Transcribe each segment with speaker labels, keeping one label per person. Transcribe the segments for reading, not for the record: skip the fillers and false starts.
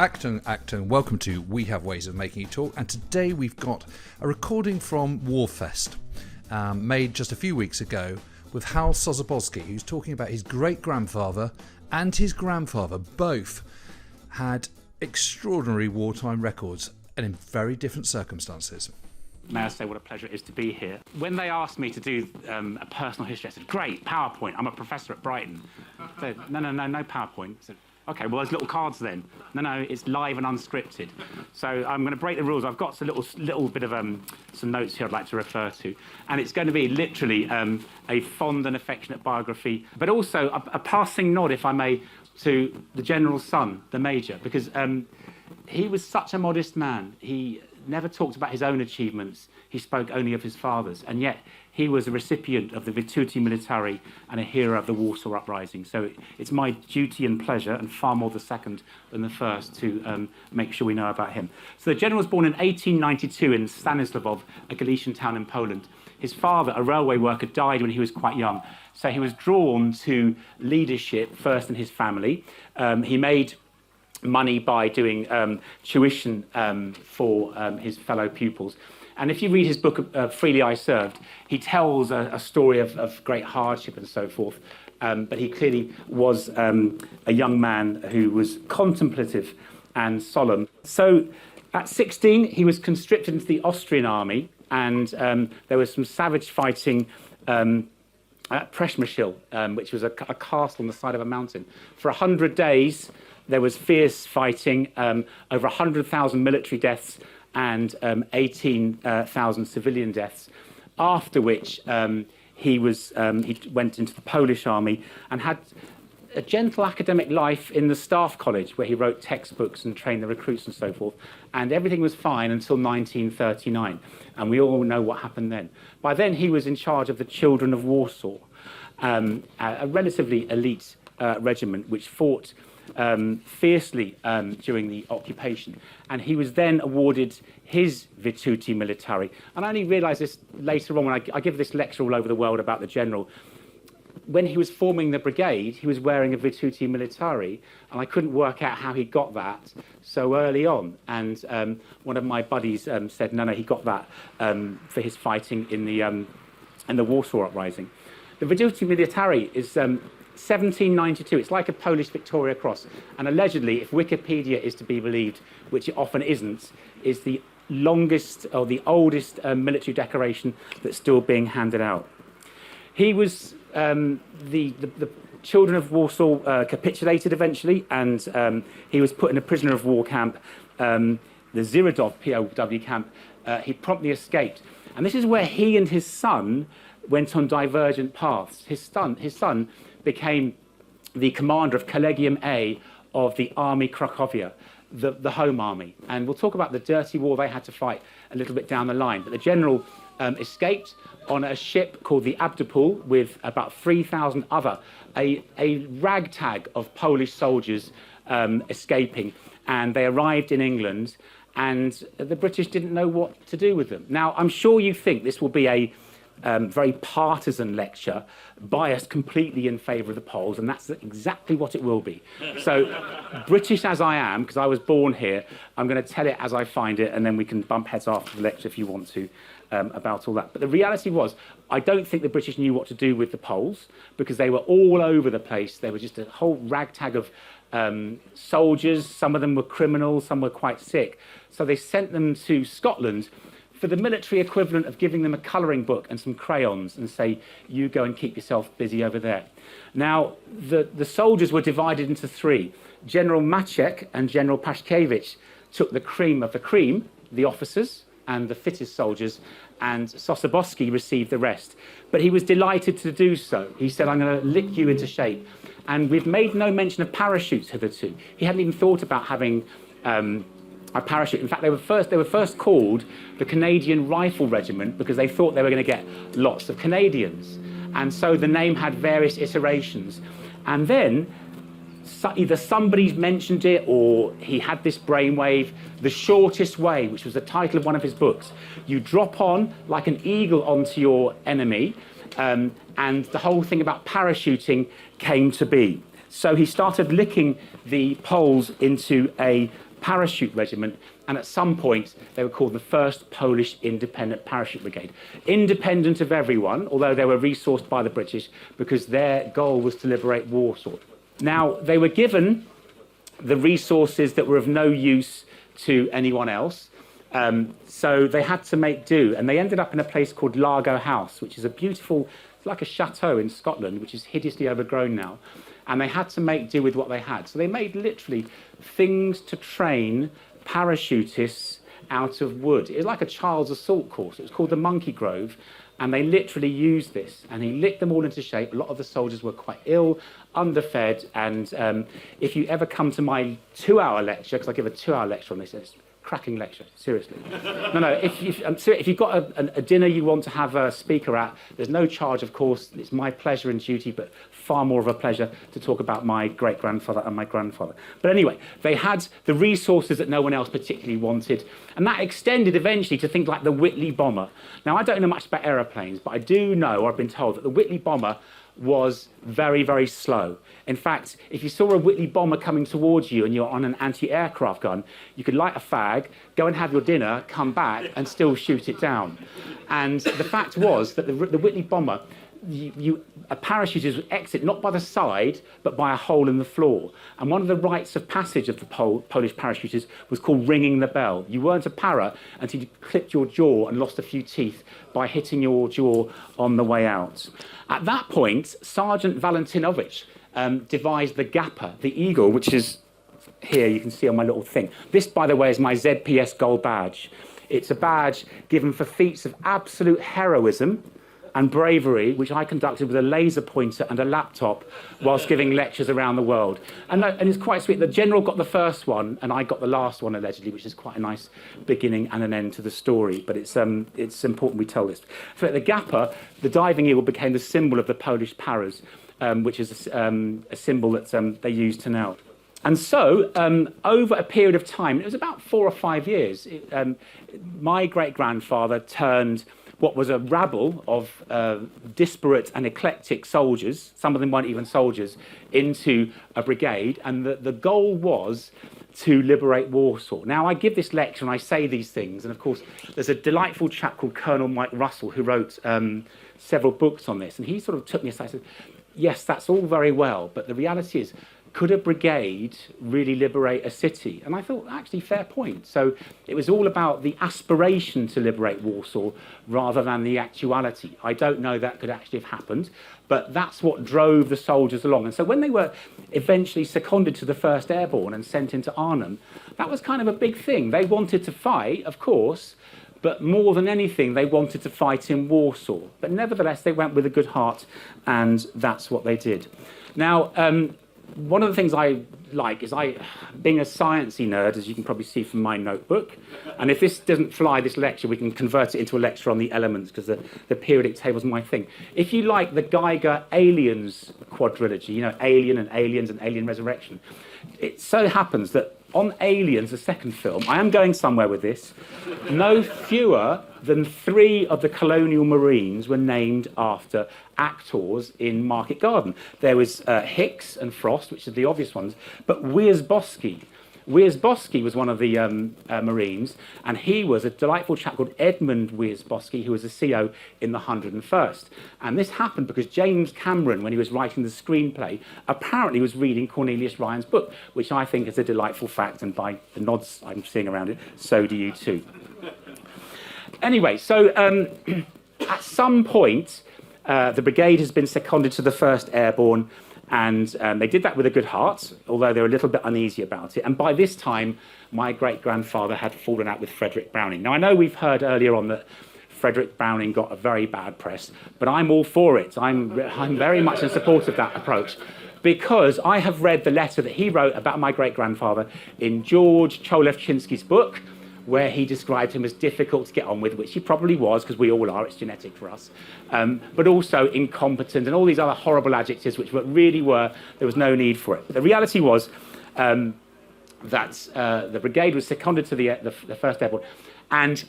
Speaker 1: Acton, welcome to We Have Ways of Making It Talk, and today we've got a recording from Warfest, made just a few weeks ago with Hal Sosabowski, who's talking about his great-grandfather and his grandfather both had extraordinary wartime records and in very different circumstances.
Speaker 2: May I say what a pleasure it is to be here. When they asked me to do a personal history, I said, great, PowerPoint, I'm a professor at Brighton. I said, no PowerPoint. I said, OK, well, there's little cards then. No, it's live and unscripted. So I'm going to break the rules. I've got a little bit of some notes here I'd like to refer to. And it's going to be literally a fond and affectionate biography, but also a passing nod, if I may, to the General's son, the Major, because he was such a modest man. He never talked about his own achievements. He spoke only of his father's, and yet he was a recipient of the Virtuti Militari and a hero of the Warsaw Uprising. So it's my duty and pleasure, and far more the second than the first, to make sure we know about him. So the general was born in 1892 in Stanislavov, a Galician town in Poland. His father, a railway worker, died when he was quite young. So he was drawn to leadership first in his family. He made money by doing tuition for his fellow pupils. And if you read his book, Freely I Served, he tells a story of great hardship and so forth. But he clearly was a young man who was contemplative and solemn. So at 16, he was conscripted into the Austrian army, and there was some savage fighting at Przemyśl, which was a castle on the side of a mountain. For 100 days, there was fierce fighting, over 100,000 military deaths and 18,000 civilian deaths, after which he went into the Polish army and had a gentle academic life in the staff college, where he wrote textbooks and trained the recruits and so forth. And everything was fine until 1939. And we all know what happened then. By then, he was in charge of the Children of Warsaw, a relatively elite regiment which fought fiercely during the occupation. And he was then awarded his Virtuti Militari. And I only realised this later on when I give this lecture all over the world about the general. When he was forming the brigade, he was wearing a Virtuti Militari, and I couldn't work out how he got that so early on. And one of my buddies said, no, he got that for his fighting in the Warsaw Uprising. The Virtuti Militari is 1792. It's like a Polish Victoria Cross. And allegedly, if Wikipedia is to be believed, which it often isn't, is the longest or the oldest military decoration that's still being handed out. He was the Children of Warsaw capitulated eventually, and he was put in a prisoner of war camp, the Zirodov POW camp. He promptly escaped. And this is where he and his son went on divergent paths. His son became the commander of Collegium A of the Army Cracovia, the home army. And we'll talk about the dirty war they had to fight a little bit down the line. But the general escaped on a ship called the Abdopol with about 3,000 other, a ragtag of Polish soldiers escaping. And they arrived in England, and the British didn't know what to do with them. Now, I'm sure you think this will be a very partisan lecture, biased completely in favour of the Poles, and that's exactly what it will be. So, British as I am, because I was born here, I'm going to tell it as I find it, and then we can bump heads after the lecture if you want to, about all that. But the reality was, I don't think the British knew what to do with the Poles, because they were all over the place. They were just a whole ragtag of soldiers. Some of them were criminals, some were quite sick. So they sent them to Scotland for the military equivalent of giving them a colouring book and some crayons and say, you go and keep yourself busy over there. Now, the soldiers were divided into three. General Maciek and General Paszkiewicz took the cream of the cream, the officers and the fittest soldiers, and Sosabowski received the rest. But he was delighted to do so. He said, I'm going to lick you into shape. And we've made no mention of parachutes hitherto. He hadn't even thought about having a parachute. In fact, they were first called the Canadian Rifle Regiment because they thought they were going to get lots of Canadians. And so the name had various iterations. And then either somebody's mentioned it or he had this brainwave, The Shortest Way, which was the title of one of his books. You drop on like an eagle onto your enemy, and the whole thing about parachuting came to be. So he started licking the Poles into a Parachute Regiment, and at some point they were called the 1st Polish Independent Parachute Brigade. Independent of everyone, although they were resourced by the British because their goal was to liberate Warsaw. Now, they were given the resources that were of no use to anyone else, so they had to make do, and they ended up in a place called Largo House, which is a beautiful, it's like a chateau in Scotland, which is hideously overgrown now. And they had to make do with what they had. So they made literally things to train parachutists out of wood. It was like a child's assault course. It was called the Monkey Grove. And they literally used this. And he licked them all into shape. A lot of the soldiers were quite ill, underfed. And if you ever come to my 2-hour lecture, because I give a 2-hour lecture on this, it's a cracking lecture, seriously. No, if you've got a dinner you want to have a speaker at, there's no charge, of course. It's my pleasure and duty, but far more of a pleasure to talk about my great-grandfather and my grandfather. But anyway, they had the resources that no one else particularly wanted, and that extended eventually to things like the Whitley bomber. Now, I don't know much about aeroplanes, but I do know, or I've been told, that the Whitley bomber was very, very slow. In fact, if you saw a Whitley bomber coming towards you and you're on an anti-aircraft gun, you could light a fag, go and have your dinner, come back, and still shoot it down. And the fact was that the Whitley bomber, a parachutist would exit not by the side, but by a hole in the floor. And one of the rites of passage of the Polish parachutists was called ringing the bell. You weren't a para until you clipped your jaw and lost a few teeth by hitting your jaw on the way out. At that point, Sergeant Valentinovich devised the Gapper, the eagle, which is here, you can see on my little thing. This, by the way, is my ZPS gold badge. It's a badge given for feats of absolute heroism and bravery, which I conducted with a laser pointer and a laptop whilst giving lectures around the world. And it's quite sweet. The general got the first one, and I got the last one, allegedly, which is quite a nice beginning and an end to the story. But it's important we tell this. So at the Gapper, the diving eagle became the symbol of the Polish paras, which is a symbol that they use to now. And so, over a period of time, it was about 4 or 5 years, my great-grandfather turned what was a rabble of disparate and eclectic soldiers, some of them weren't even soldiers, into a brigade, and the goal was to liberate Warsaw. Now, I give this lecture and I say these things, and of course, there's a delightful chap called Colonel Mike Russell who wrote several books on this, and he sort of took me aside and said, yes, that's all very well, but the reality is, could a brigade really liberate a city? And I thought, actually, fair point. So it was all about the aspiration to liberate Warsaw rather than the actuality. I don't know that could actually have happened, but that's what drove the soldiers along. And so when they were eventually seconded to the 1st Airborne and sent into Arnhem, that was kind of a big thing. They wanted to fight, of course, but more than anything, they wanted to fight in Warsaw. But nevertheless, they went with a good heart, and that's what they did. Now, one of the things I like is being a sciencey nerd, as you can probably see from my notebook, and if this doesn't fly, this lecture, we can convert it into a lecture on the elements, because the periodic table's my thing. If you like the Geiger Aliens quadrilogy, you know, Alien and Aliens and Alien Resurrection, it so happens that on Aliens, the second film, I am going somewhere with this, no fewer than 3 of the colonial marines were named after actors in Market Garden. There was Hicks and Frost, which are the obvious ones, but Wierzbowski was one of the Marines, and he was a delightful chap called Edmund Wierzbowski, who was a CO in the 101st. And this happened because James Cameron, when he was writing the screenplay, apparently was reading Cornelius Ryan's book, which I think is a delightful fact, and by the nods I'm seeing around it, so do you too. Anyway, so at some point, the brigade has been seconded to the 1st Airborne, and they did that with a good heart, although they were a little bit uneasy about it. And by this time, my great-grandfather had fallen out with Frederick Browning. Now, I know we've heard earlier on that Frederick Browning got a very bad press, but I'm all for it. I'm very much in support of that approach, because I have read the letter that he wrote about my great-grandfather in George Cholewczynski's book, where he described him as difficult to get on with, which he probably was, because we all are, it's genetic for us, but also incompetent and all these other horrible adjectives, which really were, there was no need for it. But the reality was that the brigade was seconded to the 1st Airborne, and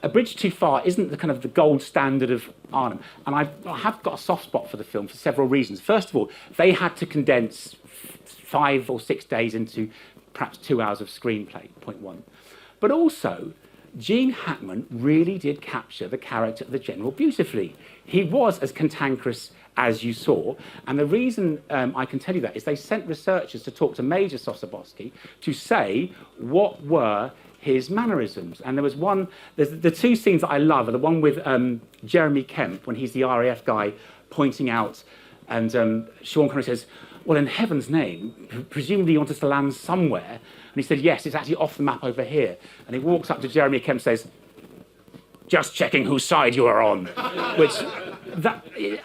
Speaker 2: A Bridge Too Far isn't the kind of the gold standard of Arnhem, and I have got a soft spot for the film for several reasons. First of all, they had to condense 5 or 6 days into perhaps 2 hours of screenplay, point one. But also, Gene Hackman really did capture the character of the general beautifully. He was as cantankerous as you saw, and the reason I can tell you that is they sent researchers to talk to Major Sosabowski to say what were his mannerisms. And there was one, the two scenes that I love are the one with Jeremy Kemp, when he's the RAF guy pointing out, and Sean Connery says, well, in heaven's name, presumably you want us to land somewhere. And he said, yes, it's actually off the map over here. And he walks up to Jeremy Kemp and says, just checking whose side you are on. Which,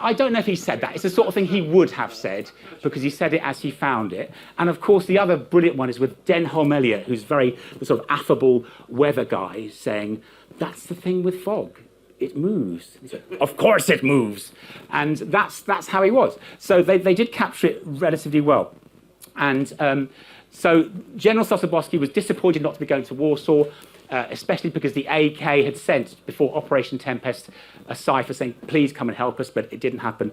Speaker 2: I don't know if he said that. It's the sort of thing he would have said, because he said it as he found it. And of course, the other brilliant one is with Denholm Elliott, who's the sort of affable weather guy, saying, that's the thing with fog. It moves. He said, of course it moves. And that's how he was. So they did capture it relatively well. And so General Sosabowski was disappointed not to be going to Warsaw, especially because the AK had sent, before Operation Tempest, a cipher saying, please come and help us, but it didn't happen.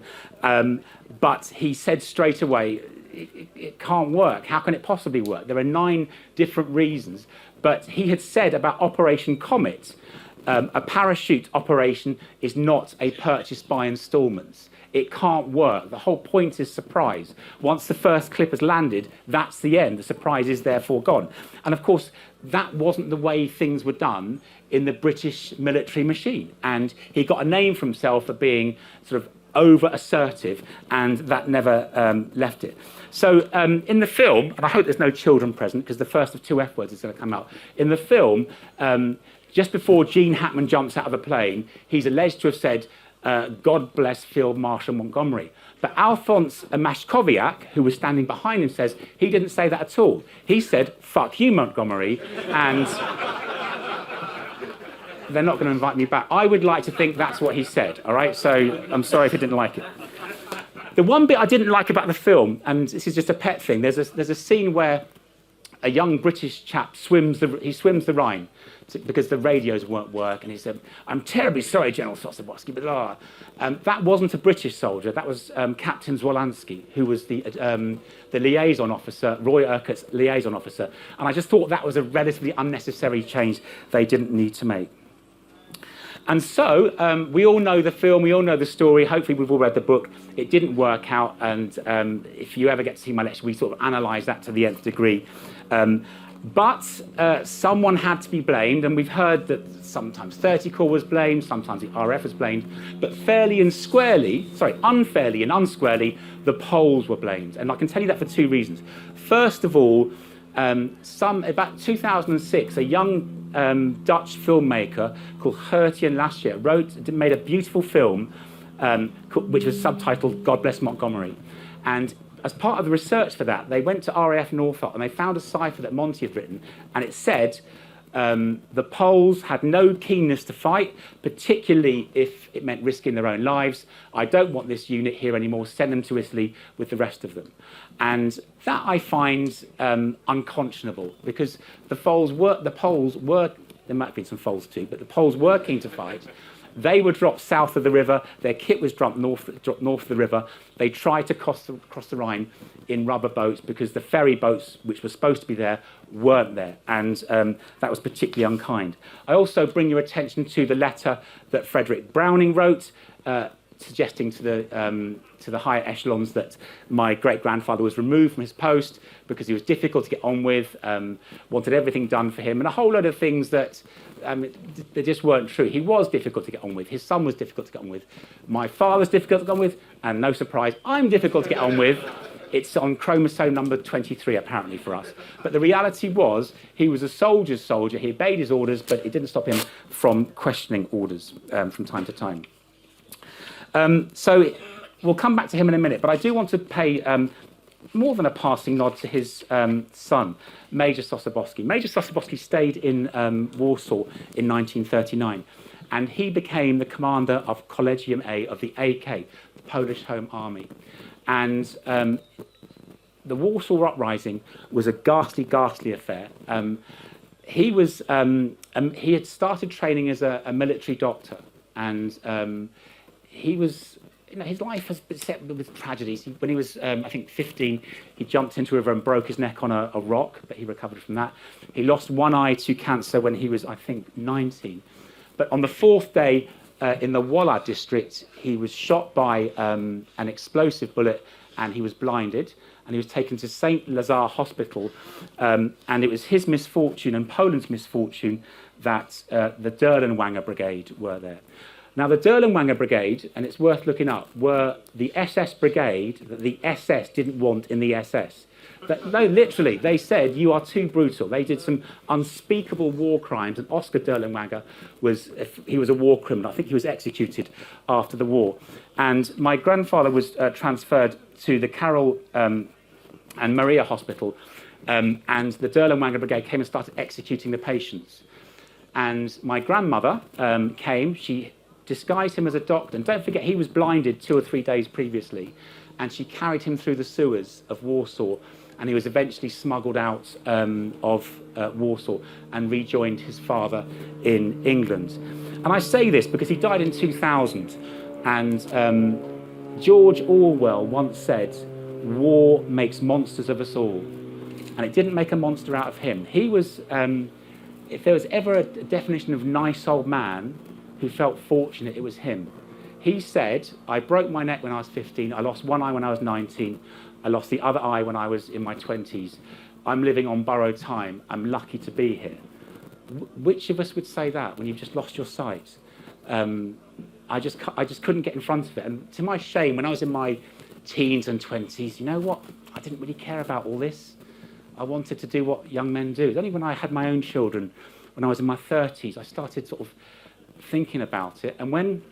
Speaker 2: But he said straight away, it can't work. How can it possibly work? There are 9 different reasons. But he had said about Operation Comet, a parachute operation is not a purchase by instalments. It can't work. The whole point is surprise. Once the first clip has landed, that's the end. The surprise is therefore gone. And of course, that wasn't the way things were done in the British military machine. And he got a name for himself for being sort of over-assertive, and that never left it. So in the film, and I hope there's no children present, because the first of 2 F words is going to come out. In the film, just before Gene Hackman jumps out of a plane, he's alleged to have said, God bless Field Marshal Montgomery. But Alphonse Mashkowiak, who was standing behind him, says he didn't say that at all. He said, fuck you, Montgomery, and they're not going to invite me back. I would like to think that's what he said, all right? So I'm sorry if you didn't like it. The one bit I didn't like about the film, and this is just a pet thing, there's a scene where a young British chap swims the Rhine, because the radios won't work, and he said, I'm terribly sorry, General Sosabowski, but that wasn't a British soldier, that was Captain Zwolansky, who was the liaison officer, Roy Urquhart's liaison officer, and I just thought that was a relatively unnecessary change they didn't need to make. And so, we all know the film, we all know the story, hopefully we've all read the book. It didn't work out, and if you ever get to see my lecture, we sort of analyse that to the nth degree. But someone had to be blamed, and we've heard that sometimes 30 Corps was blamed, sometimes the RF was blamed, but unfairly and unsquarely, the Poles were blamed. And I can tell you that for 2 reasons. First of all, about 2006, a young Dutch filmmaker called Gertjan Lasje made a beautiful film which was subtitled God Bless Montgomery. And as part of the research for that, they went to RAF Norfolk and they found a cipher that Monty had written, and it said the Poles had no keenness to fight, particularly if it meant risking their own lives. I don't want this unit here anymore. Send them to Italy with the rest of them. And that I find unconscionable, because the Poles were, there might have been some Poles too, but the Poles were keen to fight. They were dropped south of the river. Their kit was dropped north of the river. They tried to cross the Rhine in rubber boats because the ferry boats, which were supposed to be there, weren't there. And that was particularly unkind. I also bring your attention to the letter that Frederick Browning wrote, suggesting to the higher echelons that my great-grandfather was removed from his post because he was difficult to get on with, wanted everything done for him, and a whole load of things that they just weren't true. He was difficult to get on with. His son was difficult to get on with. My father's difficult to get on with, and no surprise, I'm difficult to get on with. It's on chromosome number 23, apparently, for us. But the reality was, he was a soldier's soldier. He obeyed his orders, but it didn't stop him from questioning orders from time to time. So we'll come back to him in a minute, but I do want to pay more than a passing nod to his son, Major Sosabowski. Major Sosabowski stayed in Warsaw in 1939, and he became the commander of Collegium A of the AK, the Polish Home Army. And the Warsaw Uprising was a ghastly, ghastly affair. He had started training as a military doctor, and he was his life has been set with tragedies. When he was, I think, 15, he jumped into a river and broke his neck on a rock, but he recovered from that. He lost one eye to cancer when he was, I think, 19. But on the fourth day, in the Walla district, he was shot by an explosive bullet, and he was blinded. And he was taken to St. Lazare Hospital, and it was his misfortune and Poland's misfortune that the Derlenwanger Brigade were there. Now, the Derlenwanger Brigade, and it's worth looking up, were the SS brigade that the SS didn't want in the SS. No, literally, they said, you are too brutal. They did some unspeakable war crimes, and Oscar Derlenwanger he was a war criminal. I think he was executed after the war. And my grandfather was transferred to the Carol and Maria Hospital, and the Derlenwanger Brigade came and started executing the patients. And my grandmother came, she disguised him as a doctor, and don't forget, he was blinded 2 or 3 days previously, and she carried him through the sewers of Warsaw, and he was eventually smuggled out of Warsaw and rejoined his father in England. And I say this because he died in 2000, and George Orwell once said, war makes monsters of us all. And it didn't make a monster out of him. He was, if there was ever a definition of nice old man who felt fortunate, it was him. He said, I broke my neck when I was 15, I lost one eye when I was 19, I lost the other eye when I was in my 20s. I'm living on borrowed time, I'm lucky to be here. Which of us would say that when you've just lost your sight? I just couldn't get in front of it. And to my shame, when I was in my teens and 20s, you know what? I didn't really care about all this. I wanted to do what young men do. It's only when I had my own children, when I was in my 30s, I started sort of thinking about it. And when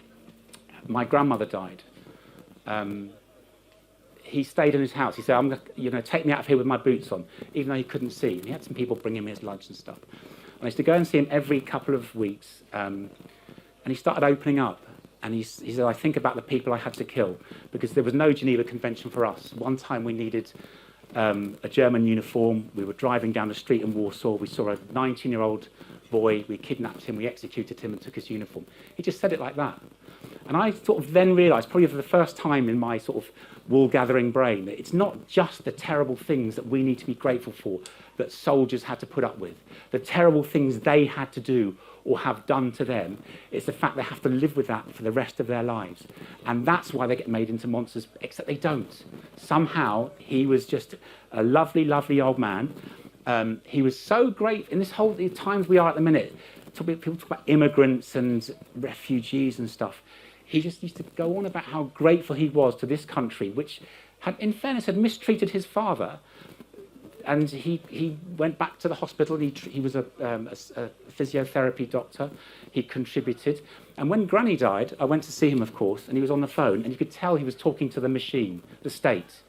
Speaker 2: my grandmother died, he stayed in his house. He said, you're going to take me out of here with my boots on, even though he couldn't see. And he had some people bringing me his lunch and stuff. And I used to go and see him every couple of weeks. And he started opening up. And he said, I think about the people I had to kill, because there was no Geneva Convention for us. One time we needed a German uniform. We were driving down the street in Warsaw. We saw a 19-year-old boy. We kidnapped him. We executed him and took his uniform. He just said it like that. And I sort of then realised, probably for the first time in my sort of wool-gathering brain, that it's not just the terrible things that we need to be grateful for that soldiers had to put up with, the terrible things they had to do or have done to them. It's the fact they have to live with that for the rest of their lives. And that's why they get made into monsters, except they don't. Somehow, he was just a lovely, lovely old man. He was so great in this whole the times we are at the minute. People talk about immigrants and refugees and stuff. He just used to go on about how grateful he was to this country, which, had, in fairness, had mistreated his father. And he went back to the hospital. He was a physiotherapy doctor. He contributed. And when Granny died, I went to see him, of course, and he was on the phone, and you could tell he was talking to the machine, the state.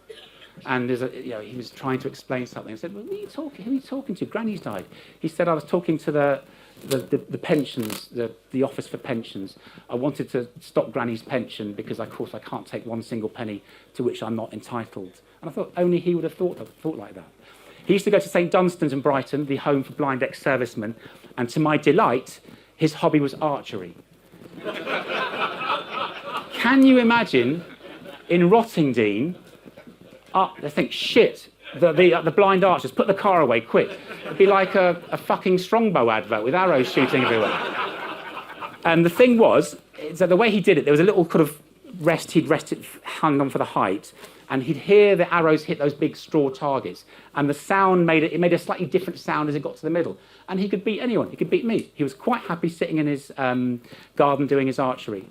Speaker 2: And he was trying to explain something. I said, well, who are you talking to? Granny's died. He said, I was talking to the pensions, the office for pensions. I wanted to stop Granny's pension because, of course, I can't take one single penny to which I'm not entitled. And I thought only he would have thought like that. He used to go to St Dunstan's in Brighton, the home for blind ex-servicemen, and to my delight, his hobby was archery. Can you imagine in Rottingdean, they think, shit, the blind archers, put the car away, quick. It'd be like a fucking Strongbow advert with arrows shooting everywhere. And the thing was, so the way he did it, there was a little kind of he'd hung on for the height, and he'd hear the arrows hit those big straw targets, and the sound made a slightly different sound as it got to the middle. And he could beat anyone. He could beat me. He was quite happy sitting in his garden doing his archery.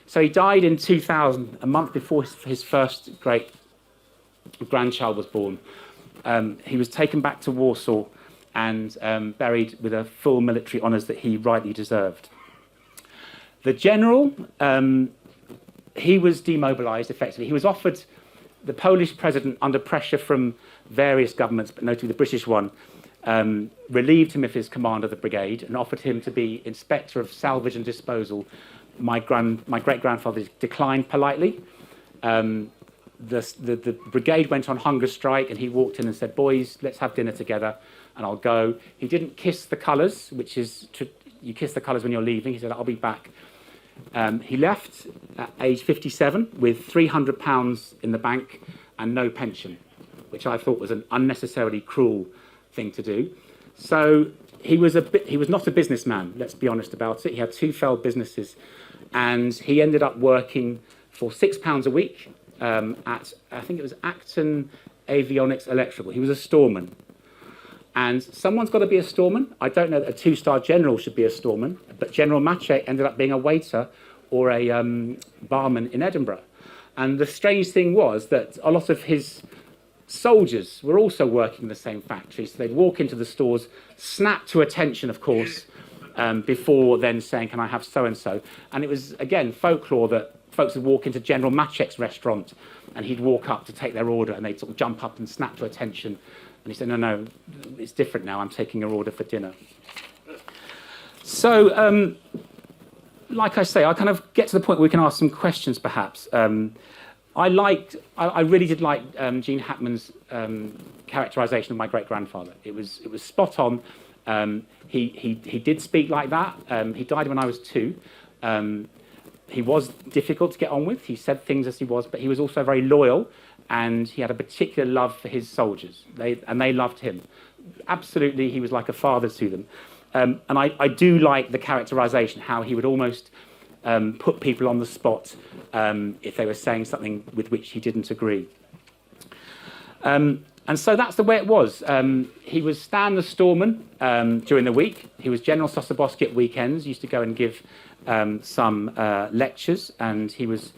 Speaker 2: So he died in 2000, a month before his first great grandchild was born. He was taken back to Warsaw and buried with a full military honours that he rightly deserved. The general, he was demobilised effectively. He was offered, the Polish president, under pressure from various governments, but notably the British one, relieved him of his command of the brigade and offered him to be inspector of salvage and disposal. My great-grandfather declined politely. The brigade went on hunger strike, and he walked in and said, boys, let's have dinner together, and I'll go. He didn't kiss the colours, which is, you kiss the colours when you're leaving. He said, I'll be back. He left at age 57 with £300 in the bank and no pension, which I thought was an unnecessarily cruel thing to do. So he was not a businessman, let's be honest about it. He had 2 failed businesses, and he ended up working for £6 a week at, I think it was Acton Avionics Electrical. He was a storeman. And someone's got to be a storeman. I don't know that a 2-star general should be a storeman, but General Mache ended up being a waiter or a barman in Edinburgh. And the strange thing was that a lot of his soldiers were also working in the same factory. So they'd walk into the stores, snap to attention, of course, before then saying, can I have so-and-so? And it was, again, folklore that folks would walk into General Mache's restaurant and he'd walk up to take their order and they'd sort of jump up and snap to attention. And he said, no, it's different now. I'm taking your order for dinner. So, like I say, I kind of get to the point where we can ask some questions, perhaps. I really did like Gene Hackman's characterisation of my great-grandfather. It was spot on. He did speak like that. He died when I was 2. He was difficult to get on with. He said things as he was, but he was also very loyal, and he had a particular love for his soldiers, and they loved him. Absolutely, he was like a father to them. And I do like the characterisation, how he would almost put people on the spot if they were saying something with which he didn't agree. And so that's the way it was. He was Stan the Storeman during the week. He was General Sosabowski at weekends, used to go and give some lectures, and he was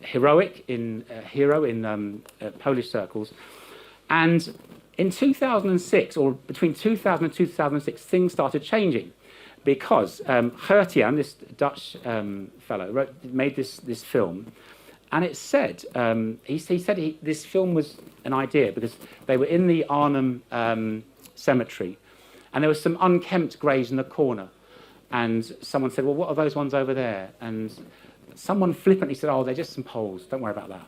Speaker 2: hero in Polish circles. And in 2006, or between 2000 and 2006, things started changing, because Gertjan, this Dutch fellow, made this film, and it said he said this film was an idea because they were in the Arnhem cemetery, and there was some unkempt graves in the corner, and someone said, "Well, what are those ones over there?" And someone flippantly said, "Oh, they're just some Poles. Don't worry about that."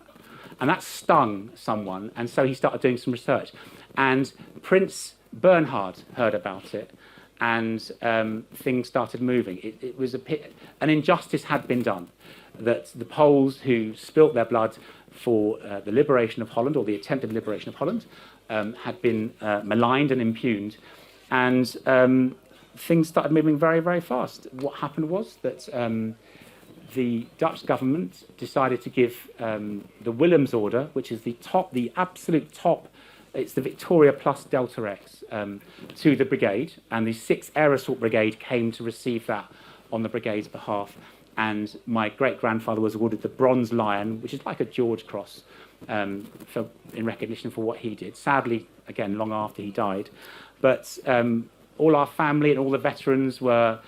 Speaker 2: And that stung someone, and so he started doing some research. And Prince Bernhard heard about it, and things started moving. It was an injustice had been done, that the Poles who spilt their blood for the liberation of Holland, or the attempted liberation of Holland, had been maligned and impugned, and things started moving very, very fast. What happened was that the Dutch government decided to give the Willems Order, which is the absolute top, it's the Victoria plus Delta X, to the brigade, and the 6th Air Assault Brigade came to receive that on the brigade's behalf. And my great-grandfather was awarded the Bronze Lion, which is like a George Cross, in recognition for what he did. Sadly, again, long after he died. But all our family and all the veterans were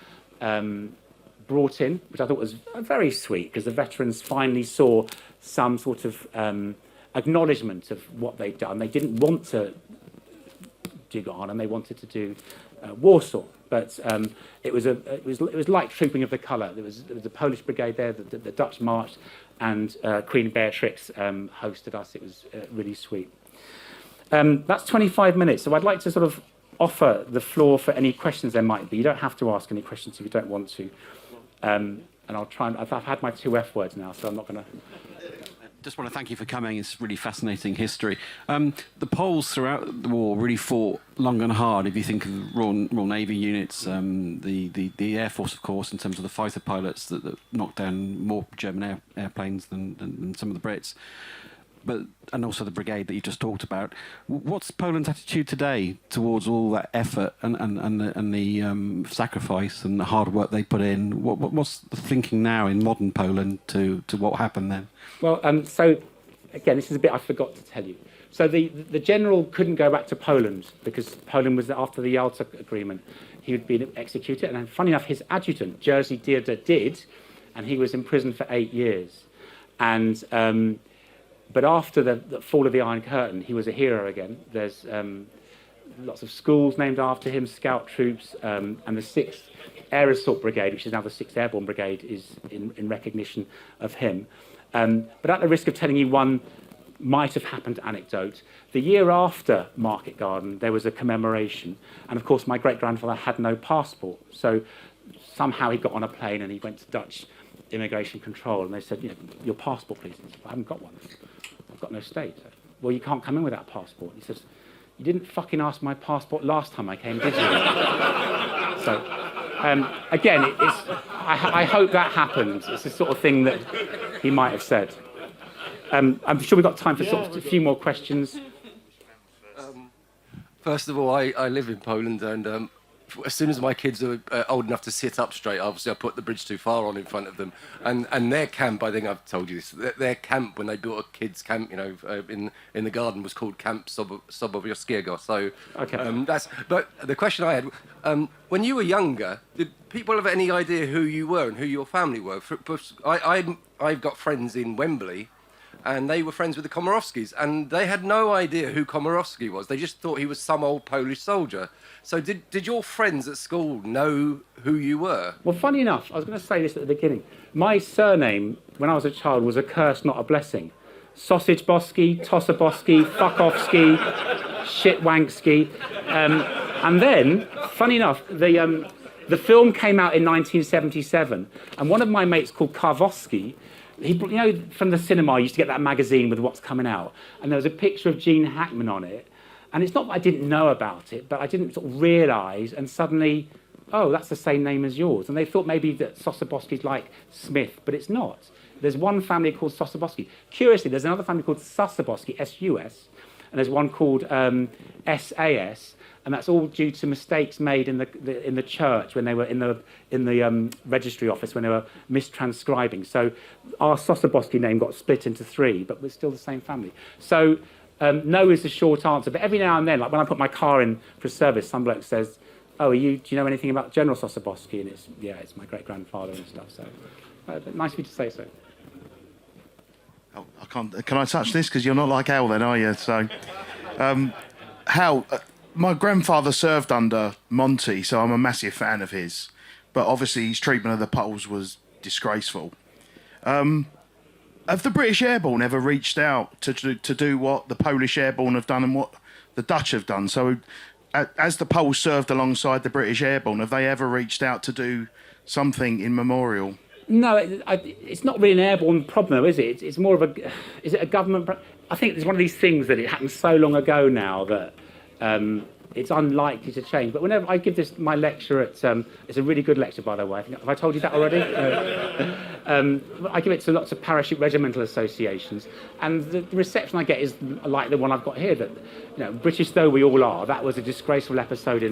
Speaker 2: brought in, which I thought was very sweet, because the veterans finally saw some sort of acknowledgement of what they'd done. They didn't want to dig on, and they wanted to do Warsaw. But it was like trooping of the colour. There was a Polish brigade there, the Dutch marched, and Queen Beatrix hosted us. It was really sweet. That's 25 minutes, so I'd like to sort of offer the floor for any questions there might be. You don't have to ask any questions if you don't want to. And I'll try and... I've had my 2 F words now, so I'm not going to...
Speaker 3: Just want to thank you for coming. It's really fascinating history. The Poles throughout the war really fought long and hard. If you think of the Royal Navy units, the Air Force, of course, in terms of the fighter pilots that knocked down more German airplanes than some of the Brits, and also the brigade that you just talked about. What's Poland's attitude today towards all that effort and the sacrifice and the hard work they put in? What's the thinking now in modern Poland to what happened then?
Speaker 2: Well, so again, this is a bit I forgot to tell you. So the general couldn't go back to Poland because Poland was after the Yalta Agreement. He had been executed, and funny enough, his adjutant Jerzy Dierda did, and he was imprisoned for 8 years. And but after the fall of the Iron Curtain, he was a hero again. There's lots of schools named after him, scout troops, and the 6th Air Assault Brigade, which is now the 6th Airborne Brigade, is in recognition of him. But at the risk of telling you one might have happened anecdote, the year after Market Garden, there was a commemoration. And of course, my great-grandfather had no passport. So somehow he got on a plane and he went to Dutch immigration control, and they said, your passport, please. He said, I haven't got one. I've got no state. So, well, you can't come in without a passport. He says, you didn't fucking ask my passport last time I came, did you? So, again, I hope that happens. It's the sort of thing that he might have said. I'm sure we've got time for sort of a few more questions.
Speaker 4: First of all, I live in Poland, and as soon as my kids are old enough to sit up straight, obviously I put the bridge too far on in front of them. And their camp, I think I've told you this, their camp when they built a kids' camp, in the garden was called Camp Sosabowski. So
Speaker 2: Okay.
Speaker 4: But the question I had, when you were younger, did people have any idea who you were and who your family were? I've got friends in Wembley, and they were friends with the Komorowskis, and they had no idea who Komorowski was. They just thought he was some old Polish soldier. So did your friends at school know who you were?
Speaker 2: Well, funny enough, I was going to say this at the beginning. My surname, when I was a child, was a curse, not a blessing. Sosabowski, Tosabowski, Fuckowski, Shitwankski. And then, funny enough, the film came out in 1977, and one of my mates called Karwowski, from the cinema, I used to get that magazine with what's coming out, and there was a picture of Gene Hackman on it. And it's not that I didn't know about it, but I didn't sort of realise, and suddenly, oh, that's the same name as yours. And they thought maybe that Sosabowski's like Smith, but it's not. There's one family called Sosabowski. Curiously, there's another family called Sosabowski, S-U-S, and there's one called S-A-S, and that's all due to mistakes made in the church when they were in the registry office when they were mistranscribing. So our Sosabowski name got split into three, but we're still the same family. So no is the short answer, but every now and then, like when I put my car in for service, some bloke says, "Oh, do you know anything about General Sosabowski?" And it's my great-grandfather and stuff. So nice of you to say so.
Speaker 5: Oh, I can't. Can I touch this? Because you're not like Hal, then, are you? So, Hal, my grandfather served under Monty, so I'm a massive fan of his. But obviously, his treatment of the Poles was disgraceful. Have the British Airborne ever reached out to do what the Polish Airborne have done and what the Dutch have done? So, as the Poles served alongside the British Airborne, have they ever reached out to do something in memorial?
Speaker 2: No, it's not really an airborne problem, though, is it? It's more of is it a government? I think it's one of these things that it happened so long ago now that it's unlikely to change. But whenever I give my lecture it's a really good lecture, by the way. Have I told you that already? I give it to lots of parachute regimental associations, and the reception I get is like the one I've got here. That British though we all are, that was a disgraceful episode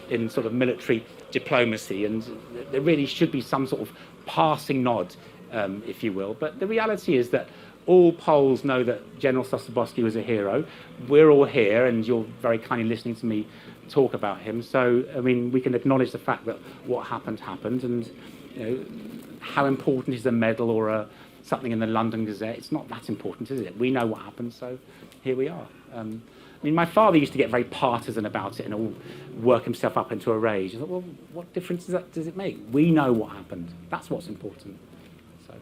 Speaker 2: in sort of military diplomacy, and there really should be some sort of passing nod, if you will. But the reality is that all Poles know that General Sosabowski was a hero. We're all here, and you're very kindly listening to me talk about him. So, I mean, we can acknowledge the fact that what happened, and how important is a medal or something in the London Gazette? It's not that important, is it? We know what happened, so here we are. My father used to get very partisan about it and all work himself up into a rage. I thought, well, what difference does it make? We know what happened. That's what's important. So.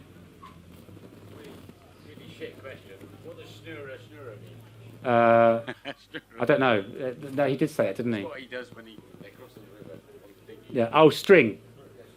Speaker 6: Really shit question. What does snurra mean?
Speaker 2: I don't know. No, he did say it, didn't he?
Speaker 6: That's what he does when they cross the river.
Speaker 2: Yeah. Oh, string.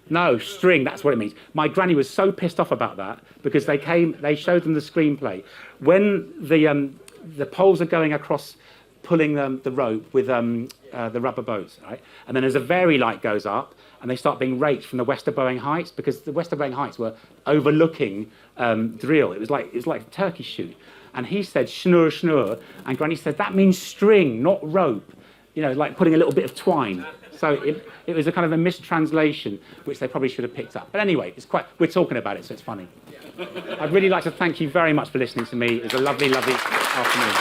Speaker 2: No, string. That's what it means. My granny was so pissed off about that because they showed them the screenplay when the Poles are going across, pulling the rope with the rubber boats, right? And then as a very light goes up, and they start being raked from the Westerboing Heights because the Westerboing Heights were overlooking Drill. It was like a turkey shoot. And he said schnur schnur, and Granny said that means string, not rope. Like putting a little bit of twine. So it was a kind of a mistranslation, which they probably should have picked up. But anyway, we're talking about it, so it's funny. I'd really like to thank you very much for listening to me. It was a lovely, lovely afternoon.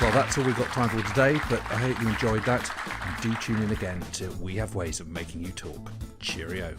Speaker 1: Well, that's all we've got time for today, but I hope you enjoyed that. And do tune in again to We Have Ways of Making You Talk. Cheerio.